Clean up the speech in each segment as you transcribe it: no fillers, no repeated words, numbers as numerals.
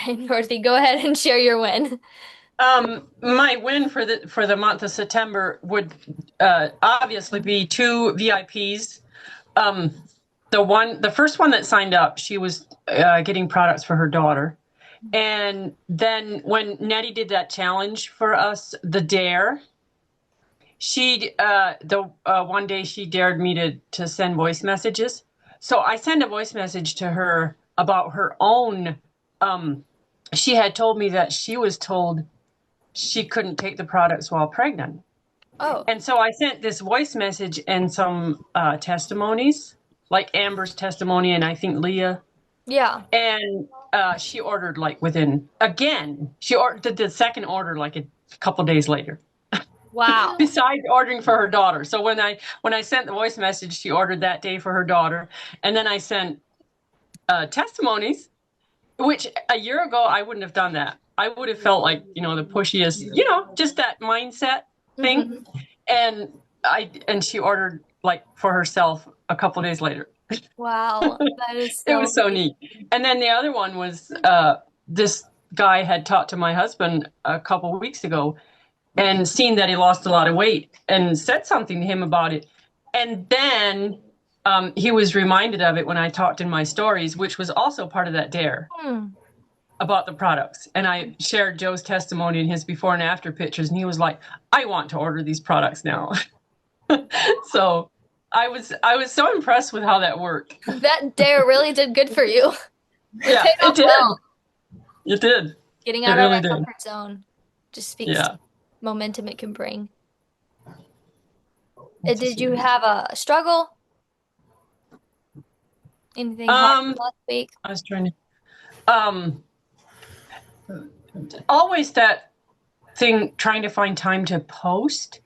right, Dorothy, go ahead and share your win. My win for the month of September would obviously be two VIPs. Um, the first one that signed up, she was getting products for her daughter, and then when Nettie did that challenge for us, the dare, she the one day she dared me to send voice messages. So I sent a voice message to her about her own. Um, she had told me that she was told she couldn't take the products while pregnant. Oh, And so I sent this voice message and some testimonies, like Amber's testimony, and I think Leah. yeah. And she ordered like she did the second order like a couple days later. Wow. Besides ordering for her daughter. So when I sent the voice message, she ordered that day for her daughter, and then I sent testimonies, which a year ago I wouldn't have done that. I would have felt like the pushiest, just that mindset thing. Hmm. And she ordered like for herself a couple days later. Wow, that is It so was so neat. neat. And then the other one was this guy had talked to my husband a couple of weeks ago and seen that he lost a lot of weight and said something to him about it. And then he was reminded of it when I talked in my stories, which was also part of that dare Hmm. about the products. And I shared Joe's testimony and his before and after pictures. And he was like, I want to order these products now. So I was so impressed with how that worked. That dare really did good for you. It Yeah, paid it off well. did. It did. Getting It out of really our did. comfort zone just speaks to Yeah. momentum it can bring. Let's Did you see. have a struggle? Anything hard Um, last week? I was trying to um always that thing trying to find time to post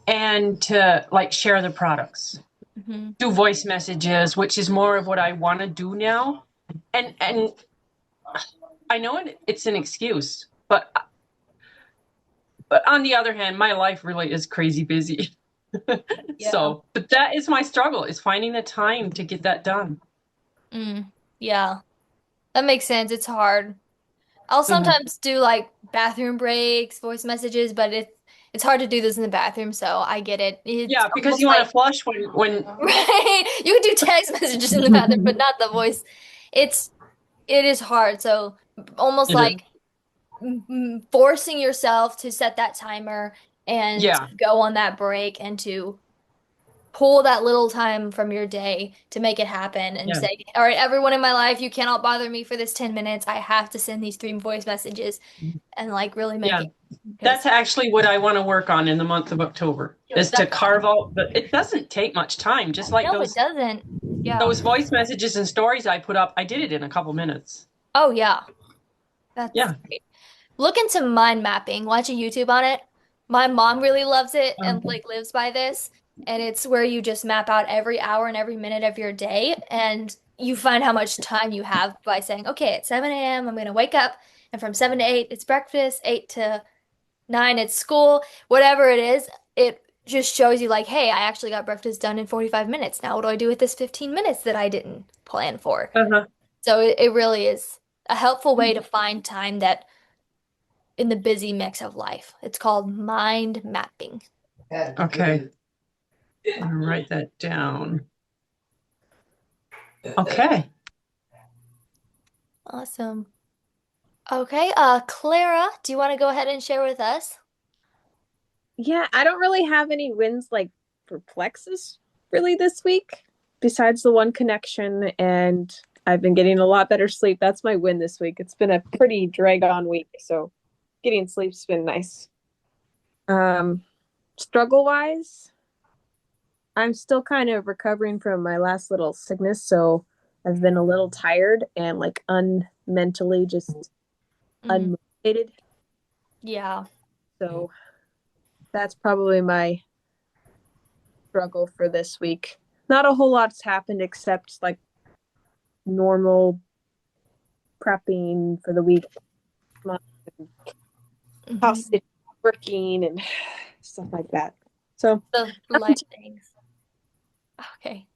and to like share the products. Hmm. Do voice messages, which is more of what I want to do now. And I know it's an excuse, but on the other hand, my life really is crazy busy. Yeah. So, but that is my struggle is finding the time to get that done. Mm. Yeah. That makes sense. It's hard. I'll Mhm. sometimes do like bathroom breaks, voice messages, but it's hard to do this in the bathroom, so I get it. It's Yeah, because almost you want like to flush when right. You can do text messages in the bathroom, but not the voice. It's it is hard. So almost it is. like forcing yourself to set that timer and to Yeah, go on that break and to pull that little time from your day to make it happen and yeah, say, all right, everyone in my life, you cannot bother me for this 10 minutes. I have to send these three voice messages and like really make yeah. it because That's actually what I want to work on in the month of October is to that's carve out, but it doesn't take much time. Just like no, it doesn't. Yeah. those voice messages and stories I put up, I did it in a couple minutes. Oh yeah. That's Yeah. great. Look into mind mapping. Watch a YouTube on it. My mom really loves it and Okay. like lives by this. And it's where you just map out every hour and every minute of your day and you find how much time you have by saying, okay, at 7 a.m. I'm gonna wake up and from 7 to 8 it's breakfast, 8 to 9 it's school, whatever it is, it just shows you like, hey, I actually got breakfast done in 45 minutes. Now what do I do with this 15 minutes that I didn't plan for? Uh-huh. So it really is a helpful way to find time that in the busy mix of life. It's called mind mapping. Okay. I'm gonna write that down. Okay. Awesome. Okay, Clara, do you want to go ahead and share with us? Yeah, I don't really have any wins like for Plexus really this week, besides the one connection, and I've been getting a lot better sleep. That's my win this week. It's been a pretty drag on week, so getting sleep's been nice. Um, Struggle wise, I'm still kind of recovering from my last little sickness, so I've been a little tired and like unmentally just Mm, unmotivated. yeah. So that's probably my struggle for this week. Not a whole lot's happened except like normal prepping for the week, house Hmm. sitting, working, and stuff like that. So, The nothing life things. Okay.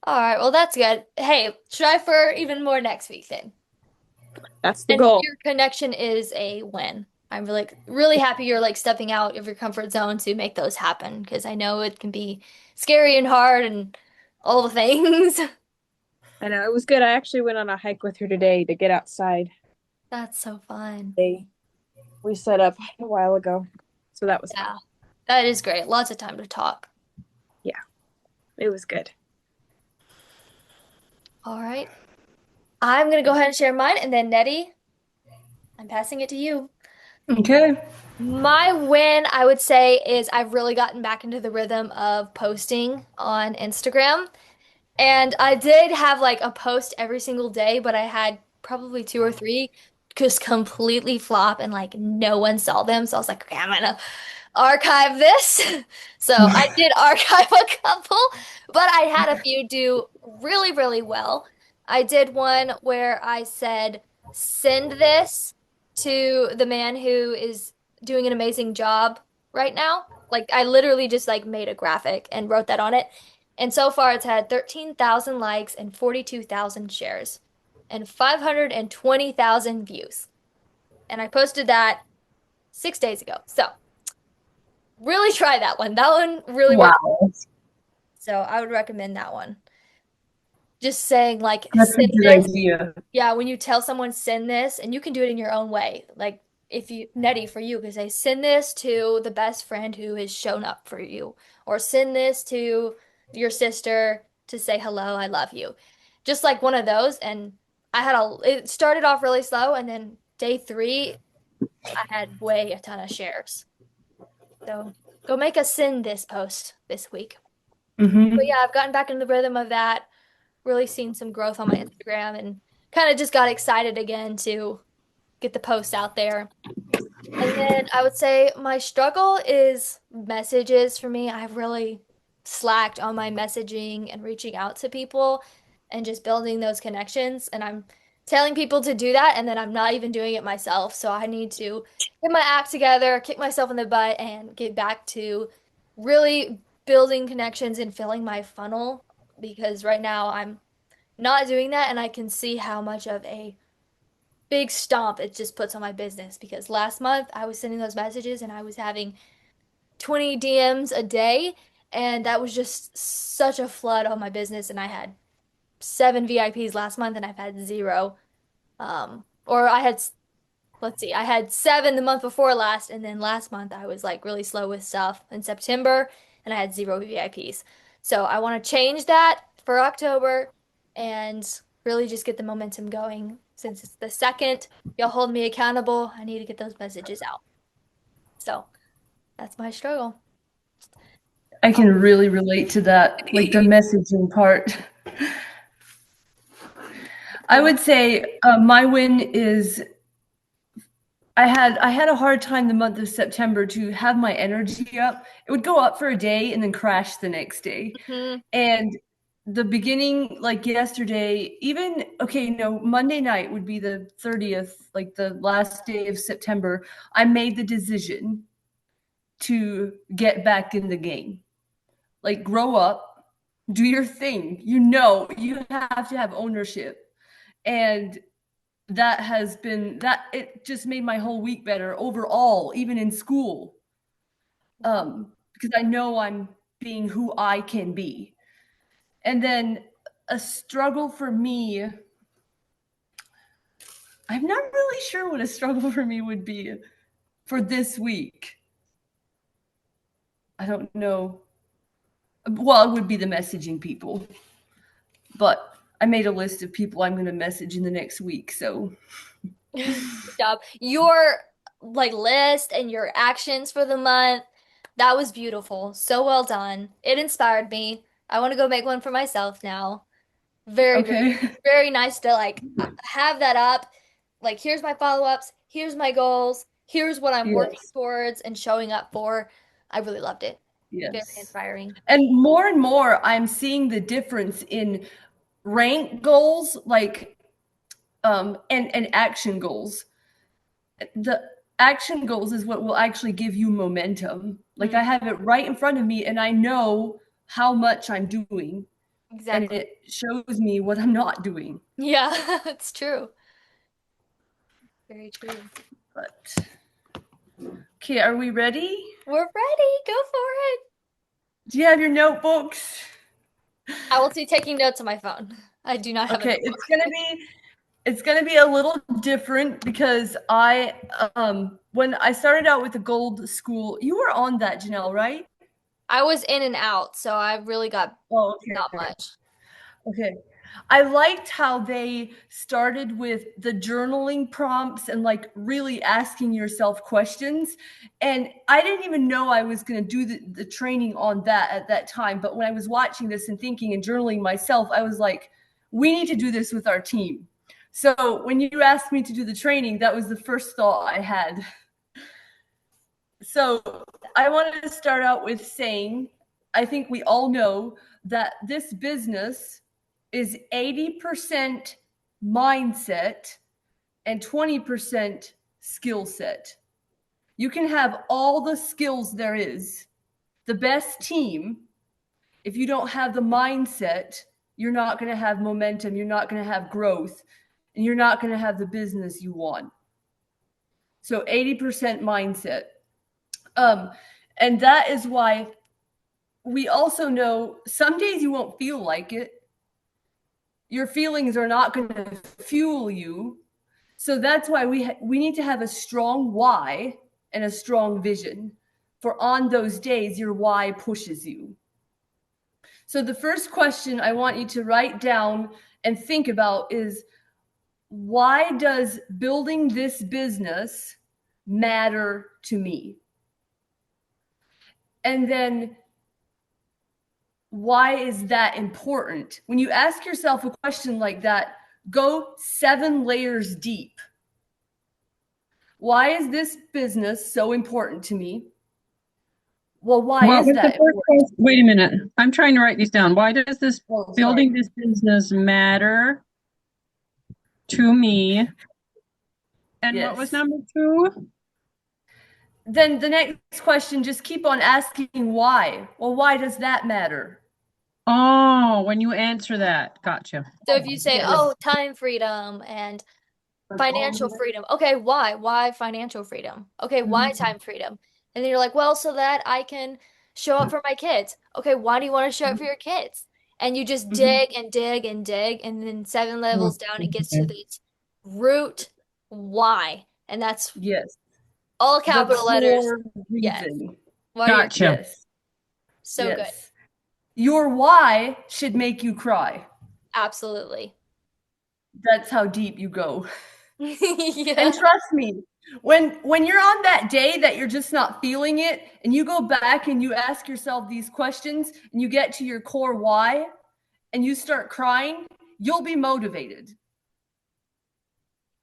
All right, well, that's good. Hey, try for even more next week then. That's the And goal. your connection is a win. I'm really, really happy you're like stepping out of your comfort zone to make those happen because I know it can be scary and hard and all the things. I know it was good. I actually went on a hike with her today to get outside. That's so fun. They we set up a while ago, so that was fun. Yeah, that is great. Lots of time to talk. Yeah, it was good. All right. I'm gonna go ahead and share mine, and then Nettie, I'm passing it to you. Okay. My win, I would say, is I've really gotten back into the rhythm of posting on Instagram. And I did have like a post every single day, but I had probably two or three just completely flop and like no one saw them. So I was like, okay, I'm gonna archive this. So I did archive a couple, but I had a few do really, really well. I did one where I said, send this to the man who is doing an amazing job right now. Like I literally just like made a graphic and wrote that on it. And so far it's had 13,000 likes and 42,000 shares and 520,000 views. And I posted that 6 days ago. So really try that one. That one really worked. Wow. So I would recommend that one. Just saying like That's a send good this. idea. Yeah, when you tell someone send this, and you can do it in your own way. Like if you Nettie for you could say send this to the best friend who has shown up for you, or send this to your sister to say hello, I love you. Just like one of those. And it started off really slow, and then day three, I had way a ton of shares. So go make a send this post this week. But Hmm. yeah, I've gotten back into the rhythm of that, really seen some growth on my Instagram and kind of just got excited again to get the post out there. And then I would say my struggle is messages for me. I've really slacked on my messaging and reaching out to people and just building those connections. And I'm telling people to do that, and then I'm not even doing it myself. So I need to get my act together, kick myself in the butt, and get back to really building connections and filling my funnel because right now I'm not doing that, and I can see how much of a big stomp it just puts on my business because last month I was sending those messages and I was having 20 DMs a day, and that was just such a flood on my business. And I had 7 VIPs last month, and I've had zero. Or I had, let's see, I had 7 the month before last, and then last month I was like really slow with stuff in September, and I had zero VIPs. So I want to change that for October and really just get the momentum going. Since it's the second, you'll hold me accountable. I need to get those messages out. So that's my struggle. I can really relate to that, like the messaging part. I Yeah. would say my win is I had a hard time the month of September to have my energy up. It would go up for a day and then crash the next day. Hmm. And the beginning, like yesterday, even okay, no, Monday night would be the 30th, like the last day of September. I made the decision to get back in the game. Like grow up, do your thing. You know, you have to have ownership. And that has been that it just made my whole week better overall, even in school. Because I know I'm being who I can be. And then a struggle for me, I'm not really sure what a struggle for me would be for this week. I don't know. Well, it would be the messaging people, but I made a list of people I'm going to message in the next week. So, Good job. Your like list and your actions for the month, that was beautiful. So well done. It inspired me. I want to go make one for myself now. Very, very, okay. very nice to like have that up. Like, here's my follow-ups, here's my goals, here's what I'm working Yes. towards and showing up for. I really loved it. Very Yes. inspiring. And more, I'm seeing the difference in rank goals, like and action goals. The action goals is what will actually give you momentum. Like I Mm, have it right in front of me and I know how much I'm doing and exactly. it shows me what I'm not doing. Yeah, it's true. Very true. But okay, are we ready? We're ready. Go for it. Do you have your notebooks? I will be taking notes on my phone. I do not have a Okay, notebook. it's gonna be a little different because I when I started out with the gold school, you were on that, Janelle, right? I was in and out, so I really got Oh, not okay. much. Okay. I liked how they started with the journaling prompts and like really asking yourself questions. And I didn't even know I was going to do the training on that at that time. But when I was watching this and thinking and journaling myself, I was like, we need to do this with our team. So when you asked me to do the training, that was the first thought I had. So I wanted to start out with saying, I think we all know that this business is 80% mindset and 20% skill set. You can have all the skills there is, the best team. If you don't have the mindset, you're not going to have momentum, you're not going to have growth, and you're not going to have the business you want. So 80% mindset. And that is why we also know some days you won't feel like it. Your feelings are not going to fuel you. So that's why we need to have a strong why and a strong vision. For on those days, your why pushes you. So the first question I want you to write down and think about is, why does building this business matter to me? And then, why is that important? When you ask yourself a question like that, go 7 layers deep. Why is this business so important to me? Well, why What is was the that first important? question? Wait a minute. I'm trying to write these down. Why does this Oh, sorry. building this business matter to me? And what was Yes. number 2? Then the next question, just keep on asking why. Well, why does that matter? Oh, when you answer that. Gotcha. So if you say, Yes. oh, time freedom and financial freedom. Okay, why? Why financial freedom? Okay, why time freedom? And then you're like, well, so that I can show up for my kids. Okay, why do you want to show up for your kids? And you just Mhm. dig and dig and dig, and then 7 levels down, it gets to this root why. And that's Yes. all The capital letters. core Yes. reason. Why are your Gotcha. kids Yes. so good? Yes. Your why should make you cry. Absolutely. That's how deep you go. Yeah. And trust me, when you're on that day that you're just not feeling it and you go back and you ask yourself these questions and you get to your core why and you start crying, you'll be motivated.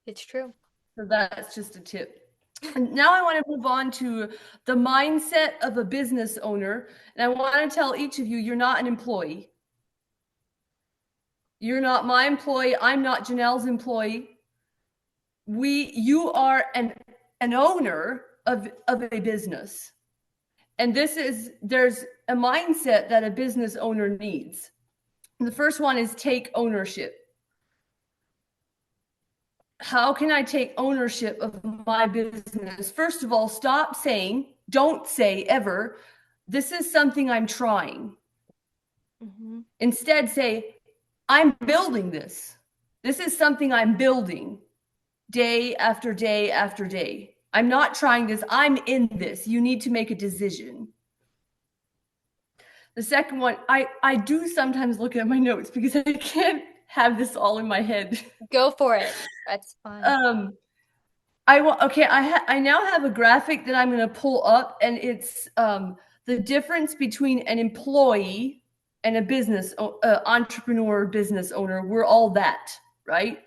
It's true. So that's just a tip. And now I want to move on to the mindset of a business owner. And I want to tell each of you, you're not an employee. You're not my employee. I'm not Janelle's employee. You are an owner of a business. And there's a mindset that a business owner needs. And the first one is take ownership. How can I take ownership of my business? First of all, don't say ever, this is something I'm trying. Hmm. Instead, say, I'm building this. This is something I'm building day after day after day. I'm not trying this, I'm in this. You need to make a decision. The second one, I do sometimes look at my notes because I can't have this all in my head. Go for it. That's fine. I now have a graphic that I'm going to pull up, and it's the difference between an employee and a business entrepreneur, business owner. We're all that, right?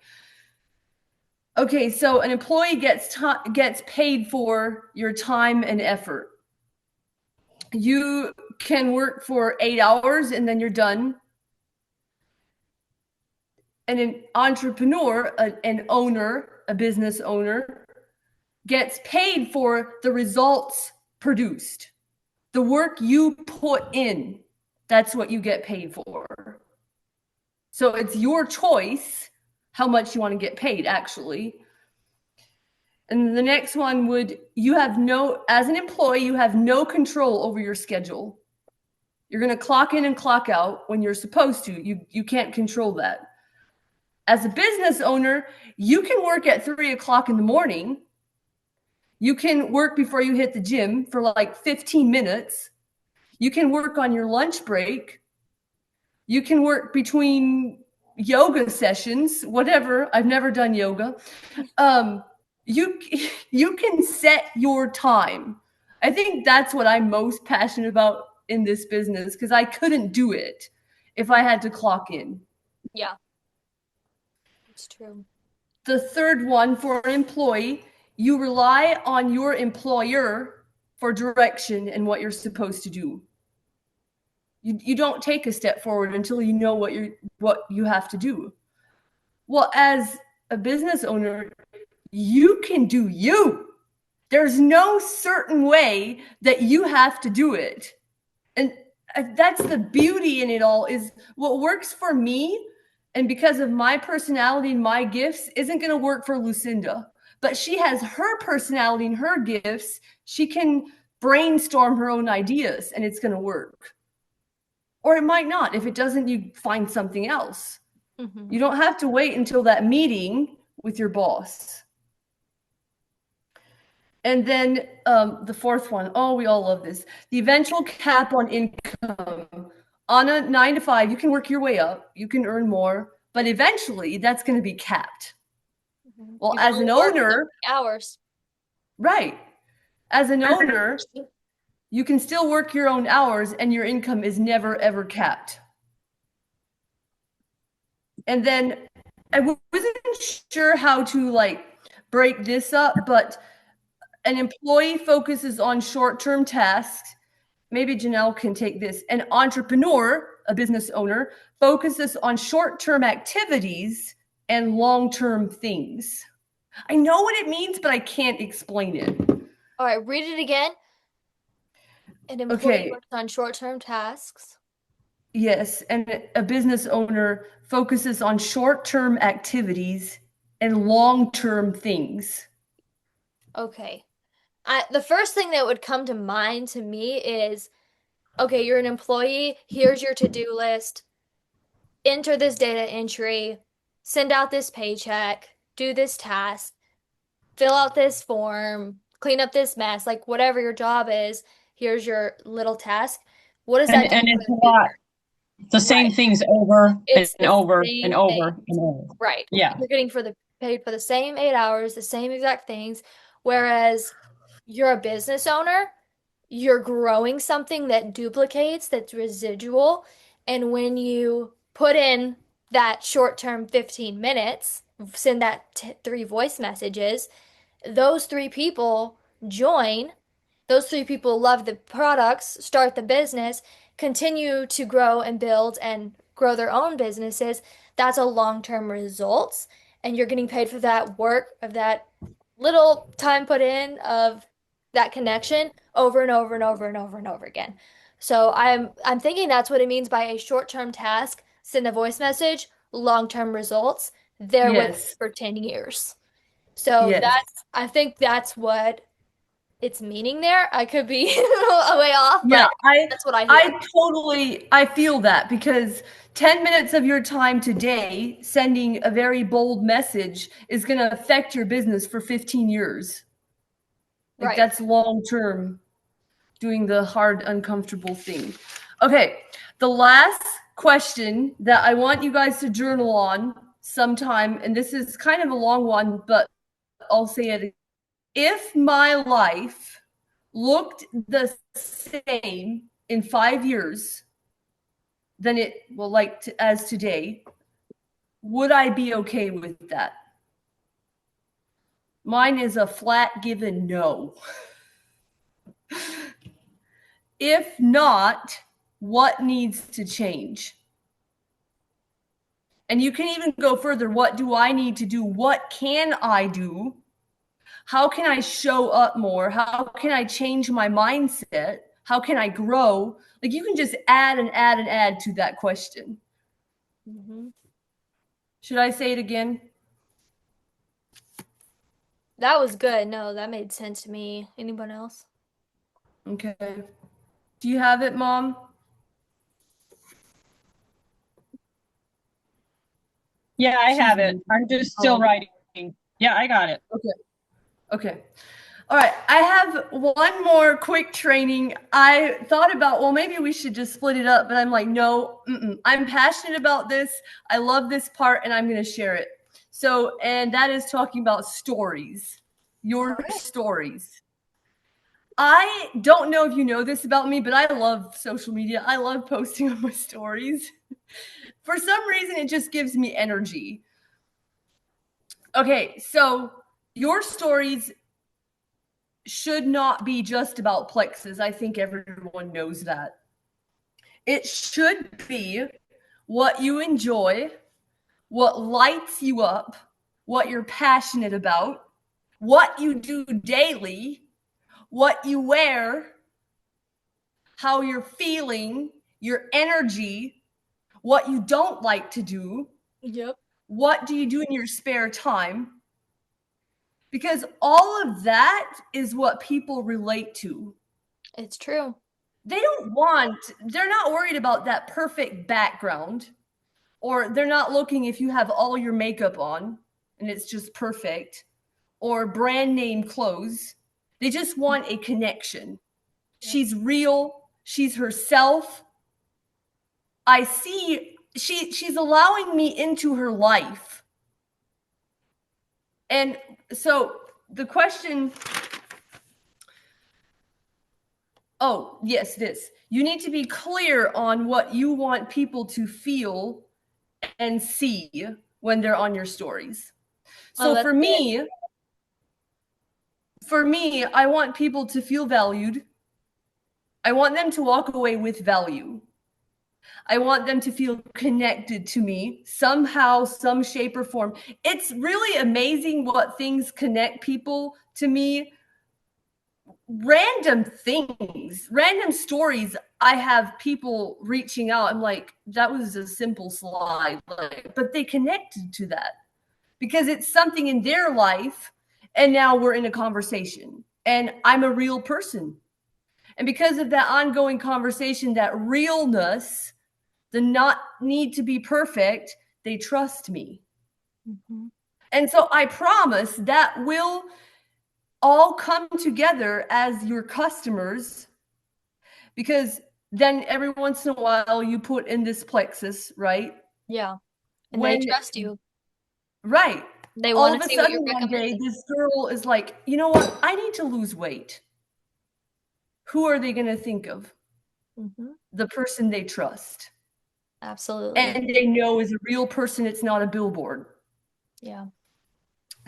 Okay, so an employee gets paid for your time and effort. You can work for 8 hours and then you're done. And an entrepreneur, an owner, a business owner, gets paid for the results produced. The work you put in, that's what you get paid for. So it's your choice how much you want to get paid, actually. And the next one as an employee, you have no control over your schedule. You're going to clock in and clock out when you're supposed to. You can't control that. As a business owner, you can work at 3:00 in the morning. You can work before you hit the gym for like 15 minutes. You can work on your lunch break. You can work between yoga sessions, whatever. I've never done yoga. You you can set your time. I think that's what I'm most passionate about in this business, because I couldn't do it if I had to clock in. Yeah, it's true. The third one, for an employee, you rely on your employer for direction and what you're supposed to do. You don't take a step forward until you know what you have to do. Well, as a business owner, you can do you. There's no certain way that you have to do it. And that's the beauty in it all, is what works for me, and because of my personality and my gifts, isn't going to work for Lucinda. But she has her personality and her gifts. She can brainstorm her own ideas and it's going to work. Or it might not. If it doesn't, you find something else. Mm-hmm. You don't have to wait until that meeting with your boss. And then the fourth one, oh, we all love this. The eventual cap on income. On a 9 to 5, you can work your way up. You can earn more. But eventually, that's going to be capped. Mm-hmm. Well, You as can an only work owner, 30 hours. right. As an owner, you can still work your own hours and your income is never, ever capped. And then I wasn't sure how to break this up, but an employee focuses on short-term tasks. Maybe Janelle can take this. An entrepreneur, a business owner, focuses on short-term activities and long-term things. I know what it means, but I can't explain it. All right, read it again. An employee Okay. works on short-term tasks. Yes, and a business owner focuses on short-term activities and long-term things. Okay. The first thing that would come to mind to me is, okay, you're an employee, here's your to-do list, enter this data entry, send out this paycheck, do this task, fill out this form, clean up this mess, like whatever your job is, here's your little task. What does that do And for it's the a lot. future? The same Right. things over and It's the over and same thing. over and over. Right. Yeah. You're getting paid for the same 8 hours, the same exact things. Whereas you're a business owner, you're growing something that duplicates, that's residual. And when you put in that short term 15 minutes, send that 3 voice messages, those 3 people join. Those 3 people love the products, start the business, continue to grow and build and grow their own businesses. That's a long-term results, and you're getting paid for that work of that little time put in of that connection over and over and over and over and over again. So I'm thinking that's what it means by a short-term task, send a voice message, long-term results. They're with us Yes, for 10 years. So yes. I think that's what it's meaning there. I could be a way off, Yeah, but that's what I hear. I feel that, because 10 minutes of your time today sending a very bold message is going to affect your business for 15 years. Like, Right. that's long term, doing the hard, uncomfortable thing. Okay, the last question that I want you guys to journal on sometime, and this is kind of a long one, but I'll say it. If my life looked the same in 5 years than it will as today, would I be okay with that? Mine is a flat given no. If not, what needs to change? And you can even go further. What do I need to do? What can I do? How can I show up more? How can I change my mindset? How can I grow? Like, you can just add and add and add to that question. Hmm. Should I say it again? That was good. No, that made sense to me. Anyone else? Okay. Do you have it, Mom? Yeah, I She's have it. muted. I'm just still Oh, writing. Yeah, I got it. okay. Okay. All right. I have one more quick training. I thought about, well, maybe we should just split it up, but I'm like, no, I'm passionate about this. I love this part, and I'm going to share it. So, and that is talking about stories, All your right. stories. I don't know if you know this about me, but I love social media. I love posting on my stories. For some reason, it just gives me energy. Okay, so your stories should not be just about plexus. I think everyone knows that. It should be what you enjoy, what lights you up, what you're passionate about, what you do daily, what you wear, how you're feeling, your energy, what you don't like to do, Yep. what do you do in your spare time? Because all of that is what people relate to. It's true. They don't want, they're not worried about that perfect background, or they're not looking if you have all your makeup on and it's just perfect, or brand name clothes. They just want a connection. Yep. She's real, she's herself. I see she's allowing me into her life. And so the question, oh, yes, this. You need to be clear on what you want people to feel and see when they're on your stories. Oh, So that's good. for me, I want people to feel valued. I want them to walk away with value. I want them to feel connected to me somehow, some shape or form. It's really amazing what things connect people to me. Random things, random stories. I have people reaching out. I'm like, that was a simple slide, like, but they connected to that because it's something in their life. And now we're in a conversation and I'm a real person. And because of that ongoing conversation, that realness, the not need to be perfect, they trust me. Mhm. And so I promise that will all come together as your customers, because then every once in a while you put in this plexus, right? Yeah. And they When, trust you. right. They All want of to a see what you're sudden one day, recommending. this girl is like, you know what? I need to lose weight. Who are they going to think of? Hmm. The person they trust. Absolutely. And they know is a real person, it's not a billboard. Yeah.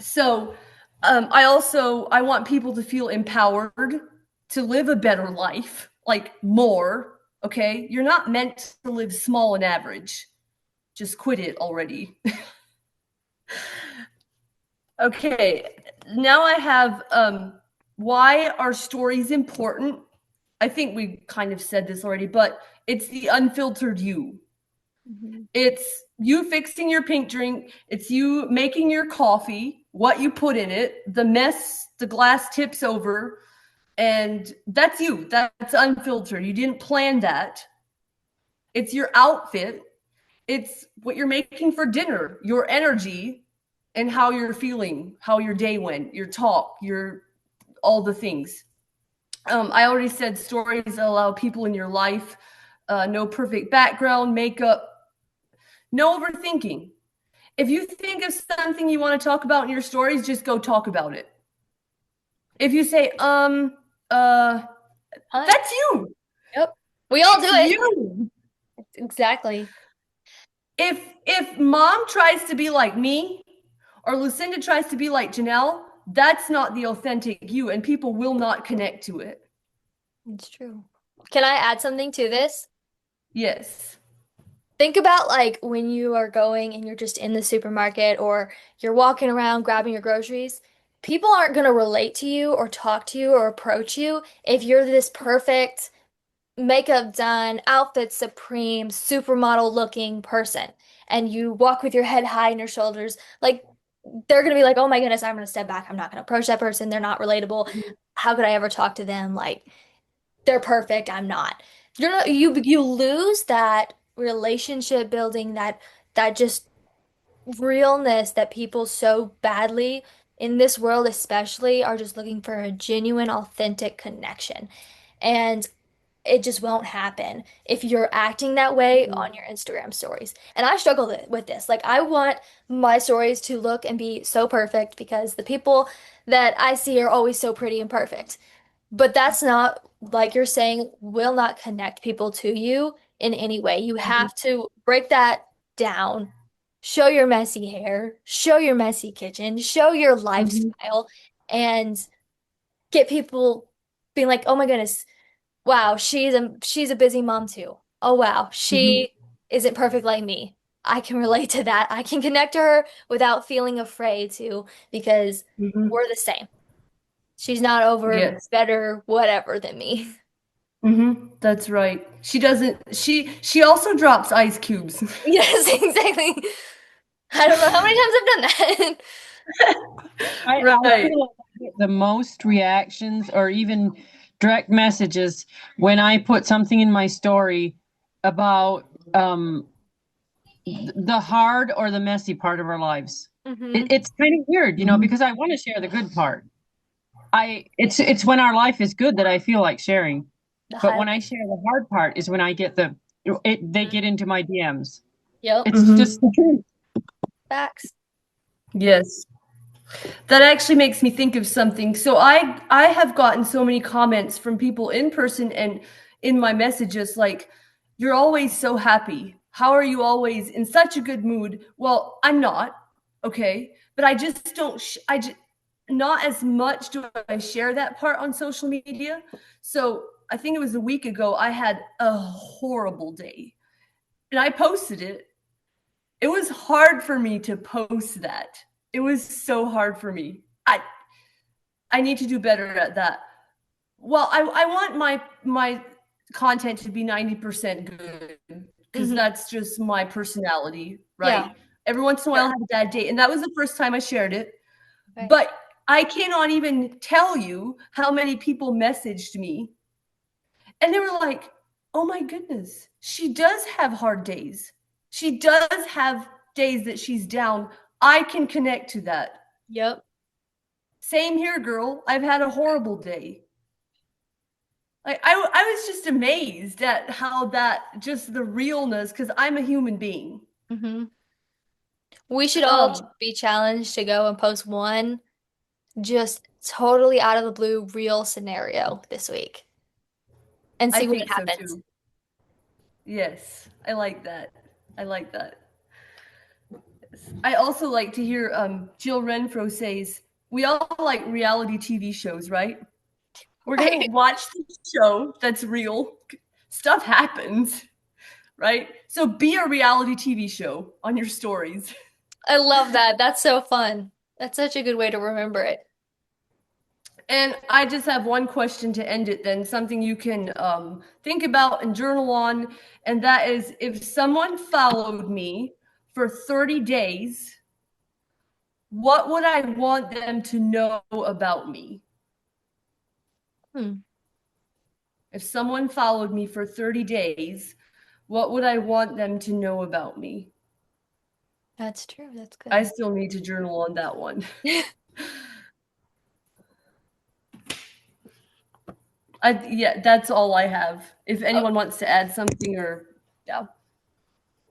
So I want people to feel empowered to live a better life, like more. Okay, you're not meant to live small and average. Just quit it already. Okay, now I have why are stories important? I think we kind of said this already, but it's the unfiltered you. Hmm. It's you fixing your pink drink. It's you making your coffee, what you put in it, the mess, the glass tips over, and that's you. That's unfiltered. You didn't plan that. It's your outfit. It's what you're making for dinner, your energy, and how you're feeling, how your day went, your talk, your all the things. I already said stories that allow people in your life, no perfect background, makeup, no overthinking. If you think of something you want to talk about in your stories, just go talk about it. If you say, Hi. that's you. Yep. We all do It's it. you. Exactly. If mom tries to be like me or Lucinda tries to be like Janelle, that's not the authentic you, and people will not connect to it. It's true. Can I add something to this? Yes. Think about like when you are going and you're just in the supermarket or you're walking around grabbing your groceries. People aren't going to relate to you or talk to you or approach you if you're this perfect, makeup done, outfit supreme, supermodel looking person and you walk with your head high in your shoulders. Like they're going to be like, oh my goodness, I'm going to step back. I'm not going to approach that person. They're not relatable. How could I ever talk to them? Like, they're perfect. I'm not. You're not, you lose that relationship building, that just realness that people so badly in this world especially are just looking for a genuine, authentic connection. And it just won't happen if you're acting that way Mhm. on your Instagram stories. And I struggle with this. Like, I want my stories to look and be so perfect because the people that I see are always so pretty and perfect. But that's not, like you're saying, will not connect people to you in any way. You have to break that down, show your messy hair, show your messy kitchen, show your Mhm. lifestyle, and get people being like, oh my goodness, wow, she's a busy mom too. Oh wow, Mhm. she isn't perfect like me. I can relate to that. I can connect to her without feeling afraid to because Mhm. we're the same. She's not over Yes. better whatever than me. That's right. She doesn't. She also drops ice cubes. Yes, exactly. I don't know how many times I've done that. I Right. feel like I get the most reactions or even direct messages when I put something in my story about the hard or the messy part of our lives. Hmm. It's kind of weird, Mhm. because I want to share the good part. It's when our life is good that I feel like sharing. The But when highlight. I share the hard part is when I get they get into my DMs. Yep. It's just Mhm. the truth. Facts. Yes. That actually makes me think of something. So I have gotten so many comments from people in person and in my messages like, you're always so happy. How are you always in such a good mood? Well, I'm not, okay? But I just don't I just not as much do I share that part on social media. So I think it was a week ago I had a horrible day. And I posted it. It was hard for me to post that. It was so hard for me. I need to do better at that. Well, I want my content to be 90% good because Hmm. that's just my personality, Yeah. right? Every once in a while I Sure. have a bad day. And that was the first time I shared it. Okay. But I cannot even tell you how many people messaged me and they were like, oh my goodness, she does have hard days. She does have days that she's down. I can connect to that. Yep. Same here, girl. I've had a horrible day. Like I was just amazed at how that just the realness because I'm a human being. Hmm. We should all Um, be challenged to go and post one just totally out of the blue real scenario this week and I see what think so happens. too. Yes, I like that. I like that. I also like to hear Jill Renfro says, "We all like reality TV shows, right? We're gonna Right. watch the show that's real. Stuff happens, right? So be a reality TV show on your stories." I love that. That's so fun. That's such a good way to remember it. And I just have one question to end it then, something you can think about and journal on. And that is if someone followed me for 30 days, what would I want them to know about me? Hmm. If someone followed me for 30 days, what would I want them to know about me? That's true. That's I good. still need to journal on that one. Yeah, that's all I have. If Oh, anyone wants to add something or, yeah,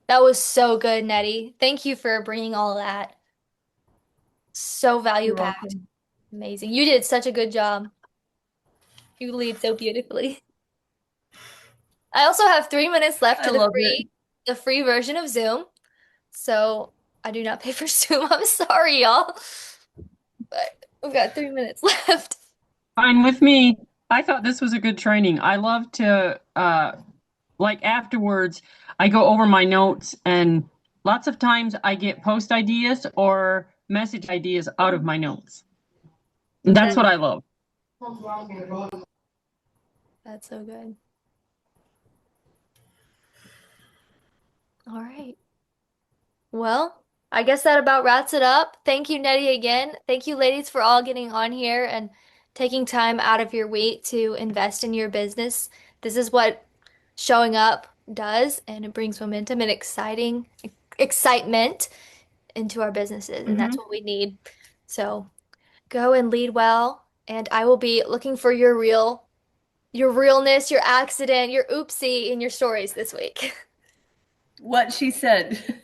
that was so good, Nettie. Thank you for bringing all of that. So value you're packed. welcome. Amazing. You did such a good job. You lead so beautifully. I also have 3 minutes left I to love it. the free version of Zoom. So I do not pay for Zoom. I'm sorry, y'all. But we've got 3 minutes left. Fine with me. I thought this was a good training. I love to like afterwards I go over my notes and lots of times I get post ideas or message ideas out of my notes. And that's what Mhm. I love. That's so good. All right. Well, I guess that about wraps it up. Thank you, Nettie, again. Thank you, ladies, for all getting on here and taking time out of your week to invest in your business. This is what showing up does, and it brings momentum and excitement into our businesses, and that's Mhm. what we need. So go and lead well, and I will be looking for your realness, your accident, your oopsie in your stories this week. What she said.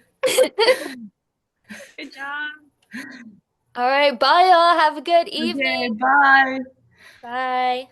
Good job. All right, bye y'all. Have a good Okay, evening. bye. Bye.